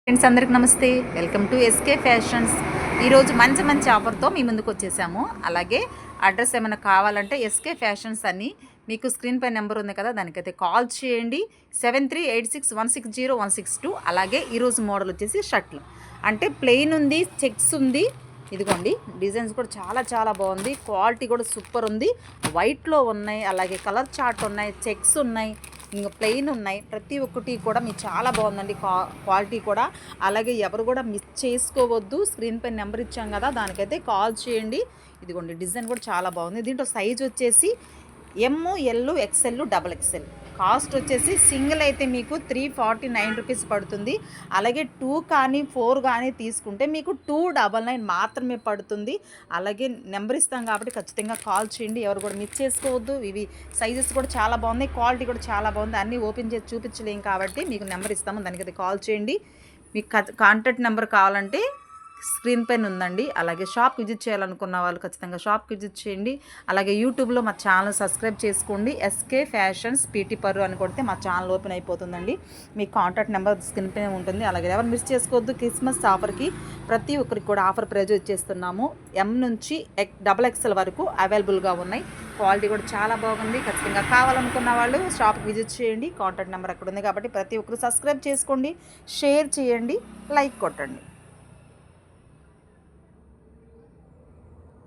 Friends అందరికి నమస్తే, welcome to SK fashions. ఈరోజు మంచి మంచి ఆఫర్తో మీ ముందుకు వచ్చేసాము. అలాగే అడ్రస్ ఏమైనా కావాలంటే ఎస్కే ఫ్యాషన్స్ అని మీకు స్క్రీన్ పై నెంబర్ ఉంది కదా, దానికైతే కాల్ చేయండి. 7386160162. అలాగే ఈరోజు మోడల్ వచ్చేసి షర్ట్లు అంటే ప్లెయిన్ ఉంది, చెక్స్ ఉంది. ఇదిగోండి, డిజైన్స్ కూడా చాలా చాలా బాగుంది. క్వాలిటీ కూడా సూపర్ ఉంది. వైట్లో ఉన్నాయి, అలాగే కలర్ చార్ట్ ఉన్నాయి, చెక్స్ ఉన్నాయి, ఇంకా ప్లెయిన్ ఉన్నాయి. ప్రతి ఒక్కటి కూడా మీకు చాలా బాగుందండి క్వాలిటీ కూడా. అలాగే ఎవరు కూడా మిస్ చేసుకోవద్దు. స్క్రీన్ పై నెంబర్ ఇచ్చాం కదా, దానికైతే కాల్ చేయండి. ఇదిగోండి, డిజైన్ కూడా చాలా బాగుంది. దీంట్లో సైజ్ వచ్చేసి M, L, XL, double XL. Cost వచ్చేసి సింగిల్ అయితే మీకు 349 రూపీస్ పడుతుంది. అలాగే 2 కానీ 4 కానీ తీసుకుంటే మీకు 299 మాత్రమే పడుతుంది. అలాగే నెంబర్ ఇస్తాం కాబట్టి ఖచ్చితంగా కాల్ చేయండి. ఎవరు కూడా మిస్ చేసుకోవద్దు. ఇవి సైజెస్ కూడా చాలా బాగున్నాయి, క్వాలిటీ కూడా చాలా బాగుంది. అన్నీ ఓపెన్ చేసి చూపించలేం కాబట్టి మీకు నెంబర్ ఇస్తాము, దానికైతే కాల్ చేయండి. మీకు కాంటాక్ట్ నెంబర్ కావాలంటే స్క్రీన్ పైన ఉందండి. అలాగే షాప్ విజిట్ చేయాలనుకున్న వాళ్ళు ఖచ్చితంగా షాప్కి విజిట్ చేయండి. అలాగే యూట్యూబ్లో మా ఛానల్ సబ్స్క్రైబ్ చేసుకోండి. ఎస్కే ఫ్యాషన్స్ పీటీ పర్రు అని కొడితే మా ఛానల్ ఓపెన్ అయిపోతుందండి. మీ కాంటాక్ట్ నెంబర్ స్క్రీన్ పైన ఉంటుంది. అలాగే ఎవరు మిస్ చేసుకోవద్దు. క్రిస్మస్ ఆఫర్కి ప్రతి ఒక్కరికి కూడా ఆఫర్ ప్రైజ్ ఇచ్చేస్తున్నాము. ఎం నుంచి డబల్ ఎక్స్ఎల్ వరకు అవైలబుల్గా ఉన్నాయి. క్వాలిటీ కూడా చాలా బాగుంది. ఖచ్చితంగా కావాలనుకున్న వాళ్ళు షాప్కి విజిట్ చేయండి. కాంటాక్ట్ నెంబర్ అక్కడ ఉంది కాబట్టి ప్రతి ఒక్కరు సబ్స్క్రైబ్ చేసుకోండి, షేర్ చేయండి, లైక్ కొట్టండి.